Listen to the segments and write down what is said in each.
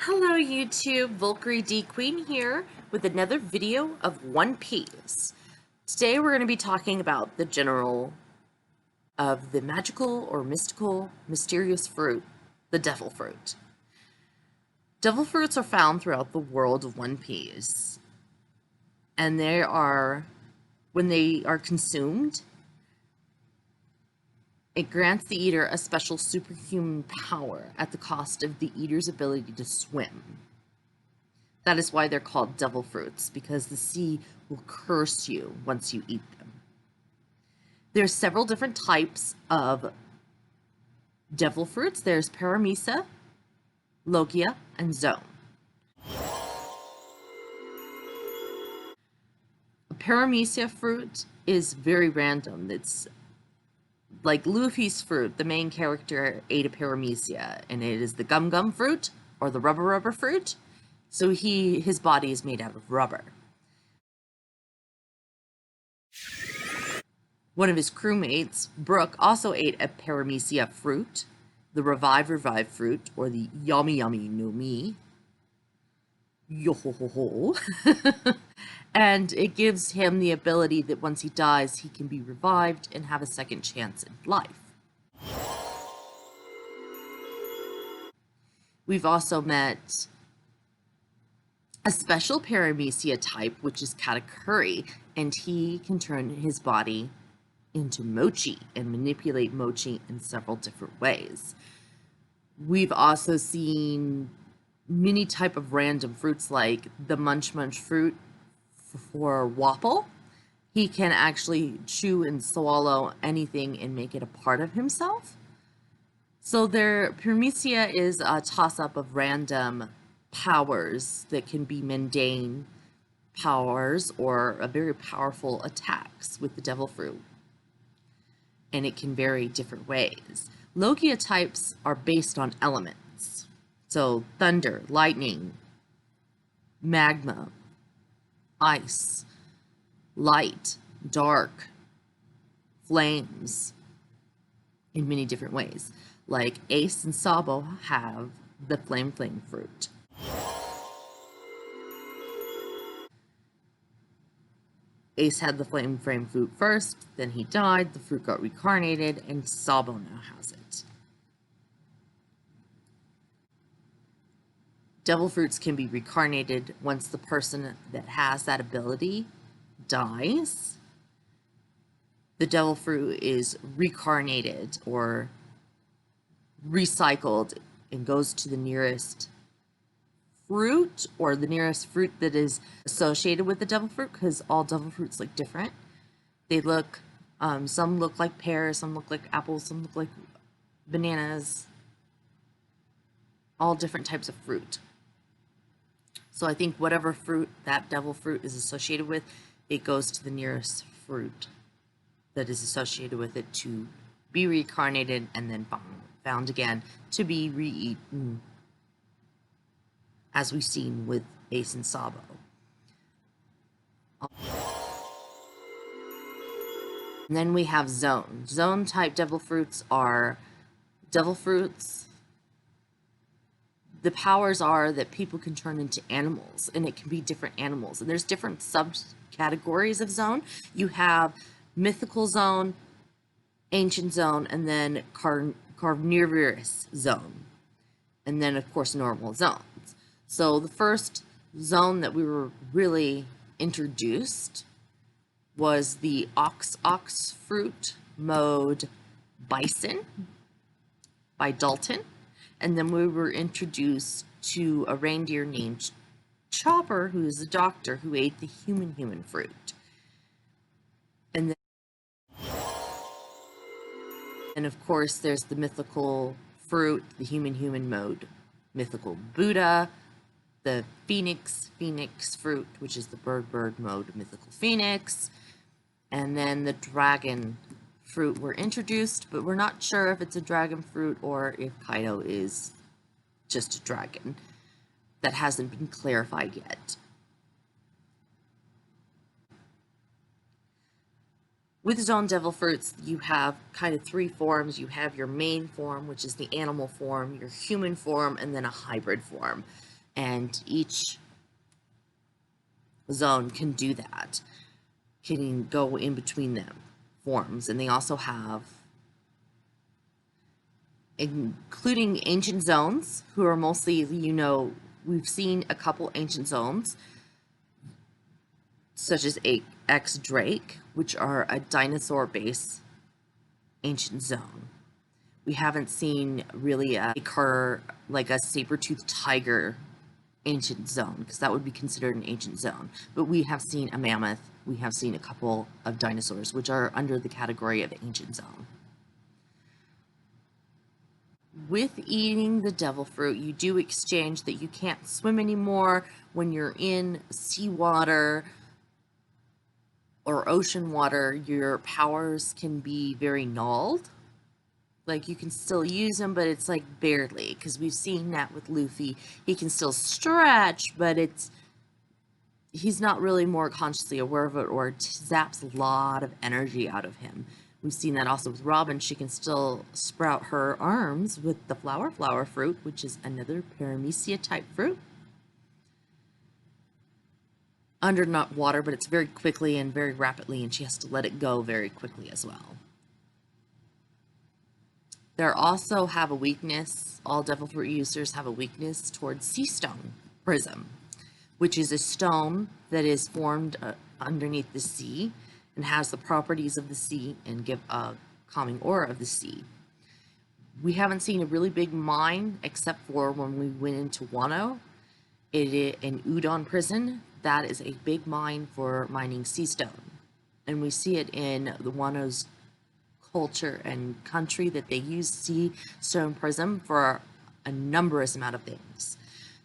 Hello YouTube, Valkyrie D Queen here with another video of One Piece. Today we're going to be talking about the general of the magical or mystical, mysterious fruit, the devil fruit. Devil fruits are found throughout the world of One Piece, and when they are consumed, it grants the eater a special superhuman power at the cost of the eater's ability to swim. That is why they're called devil fruits, because the sea will curse you once you eat them. There's several different types of devil fruits. There's Paramecia, Logia, and Zoan. A Paramecia fruit is very random. It's like Luffy's fruit. The main character ate a Paramecia, and it is the gum gum fruit or the rubber fruit. So his body is made out of rubber. One of his crewmates, Brook, also ate a Paramecia fruit, the revive fruit, or the yummy no mi. Yo ho ho ho. And it gives him the ability that once he dies, he can be revived and have a second chance in life. We've also met a special Paramecia type, which is Katakuri, and he can turn his body into mochi and manipulate mochi in several different ways. We've also seen many type of random fruits like the munch fruit for Wapple. He can actually chew and swallow anything and make it a part of himself. So Paramecia is a toss-up of random powers that can be mundane powers or a very powerful attacks with the devil fruit. And it can vary different ways. Logia types are based on elements. So thunder, lightning, magma, ice, light, dark, flames, in many different ways. Like Ace and Sabo have the flame fruit. Ace had the flame fruit first, then he died, the fruit got reincarnated, and Sabo now has it. Devil fruits can be reincarnated once the person that has that ability dies. The devil fruit is reincarnated or recycled and goes to the nearest fruit or the nearest fruit that is associated with the devil fruit, because all devil fruits look different. They look, some look like pears, some look like apples, some look like bananas, all different types of fruit. So I think whatever fruit that devil fruit is associated with, it goes to the nearest fruit that is associated with it to be reincarnated and then found again to be re-eaten, as we've seen with Ace and Sabo. And then we have Zoan. Zoan type devil fruits are devil fruits. The powers are that people can turn into animals, and it can be different animals. And there's different subcategories of Zoan. You have mythical Zoan, ancient Zoan, and then carnivorous Zoan. And then, of course, normal zones. So the first Zoan that we were really introduced was the ox fruit mode Bison by Dalton. And then we were introduced to a reindeer named Chopper, who is a doctor who ate the human fruit. And of course, there's the mythical fruit, the human mode, mythical Buddha, the phoenix fruit, which is the bird mode, mythical phoenix, and then the dragon fruit were introduced, but we're not sure if it's a dragon fruit or if Kaido is just a dragon. That hasn't been clarified yet. With Zoan devil fruits, you have kind of three forms. You have your main form, which is the animal form, your human form, and then a hybrid form. and each Zoan can do that, can go in between them forms. And they also have, including ancient zones, who are mostly, you know, we've seen a couple ancient zones, such as X Drake, which are a dinosaur-based ancient zone. We haven't seen really like a saber-toothed tiger ancient zone, because that would be considered an ancient zone. But we have seen a mammoth, we have seen a couple of dinosaurs, which are under the category of ancient zone. With eating the devil fruit, you do exchange that you can't swim anymore when you're in seawater or ocean water. Your powers can be very nulled. Like, you can still use them, but it's like barely, because we've seen that with Luffy. He can still stretch, but he's not really more consciously aware of it, or it zaps a lot of energy out of him. We've seen that also with Robin. She can still sprout her arms with the flower fruit, which is another Paramecia type fruit. Under not water, but it's very quickly and very rapidly, and she has to let it go very quickly as well. There also have a weakness, all devil fruit users have a weakness towards Stone Prism, which is a stone that is formed underneath the sea and has the properties of the sea and give a calming aura of the sea. We haven't seen a really big mine except for when we went into Wano. In Udon Prison, that is a big mine for mining sea stone. And we see it in the Wano's culture and country, that they use Stone Prism for a numberous amount of things.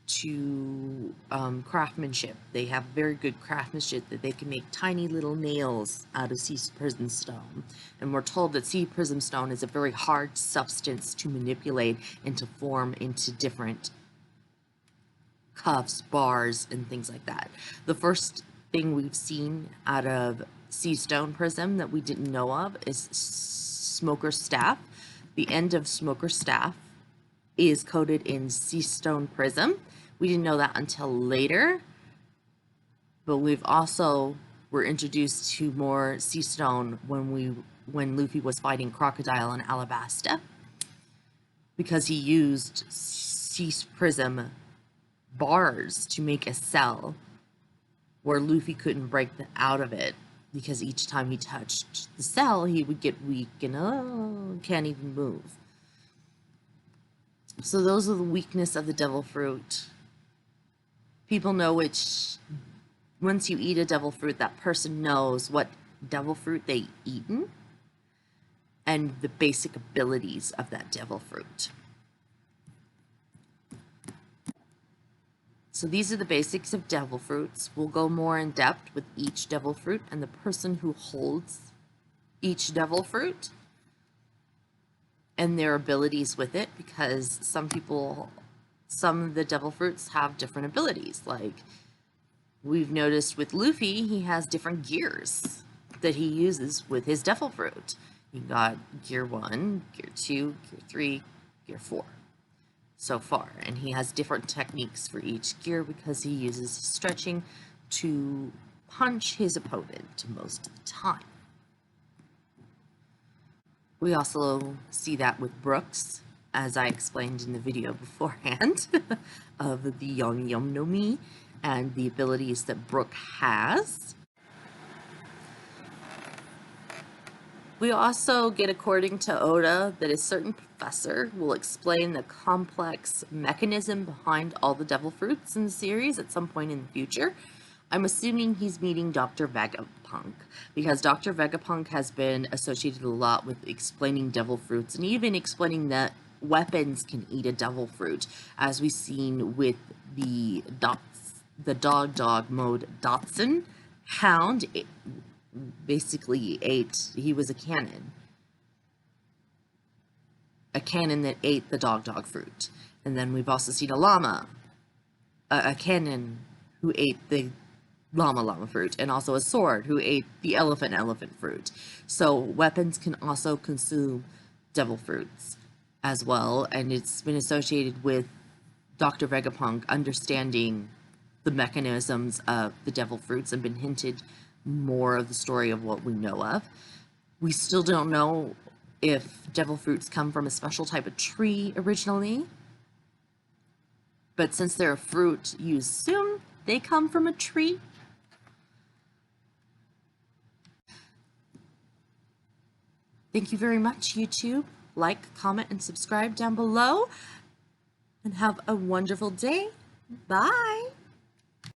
To craftsmanship, they have very good craftsmanship, that they can make tiny little nails out of sea prism stone. And we're told that sea prism stone is a very hard substance to manipulate and to form into different cuffs, bars, and things like that. The first thing we've seen out of sea stone prism that we didn't know of is Smoker's Staff. The end of Smoker's Staff is coated in sea stone prism. We didn't know that until later, but we've also were introduced to more sea stone when Luffy was fighting Crocodile in Alabasta, because he used sea prism bars to make a cell where Luffy couldn't break out of it, because each time he touched the cell, he would get weak and can't even move. So those are the weakness of the devil fruit. People know which, once you eat a devil fruit, that person knows what devil fruit they eaten and the basic abilities of that devil fruit. So these are the basics of devil fruits. We'll go more in depth with each devil fruit and the person who holds each devil fruit and their abilities with it, because some of the devil fruits have different abilities. Like we've noticed with Luffy, he has different gears that he uses with his devil fruit. You got gear 1, gear 2, gear 3, gear 4. So far, and he has different techniques for each gear because he uses stretching to punch his opponent most of the time. We also see that with Brooks, as I explained in the video beforehand, of the Yum Yum no Mi and the abilities that Brook has. We also get, according to Oda, that a certain professor will explain the complex mechanism behind all the devil fruits in the series at some point in the future. I'm assuming he's meeting Dr. Vegapunk, because Dr. Vegapunk has been associated a lot with explaining devil fruits and even explaining that weapons can eat a devil fruit, as we've seen with the dog mode Dotson. Hound basically he was a cannon that ate the dog fruit. And then we've also seen a llama, a cannon who ate the llama fruit, and also a sword who ate the elephant fruit. So weapons can also consume devil fruits as well, and it's been associated with Dr. Vegapunk understanding the mechanisms of the devil fruits and been hinted more of the story of what we know of. We still don't know if devil fruits come from a special type of tree originally, but since they're a fruit used soon, they come from a tree. Thank you very much, YouTube. Like, comment, and subscribe down below. And have a wonderful day. Bye.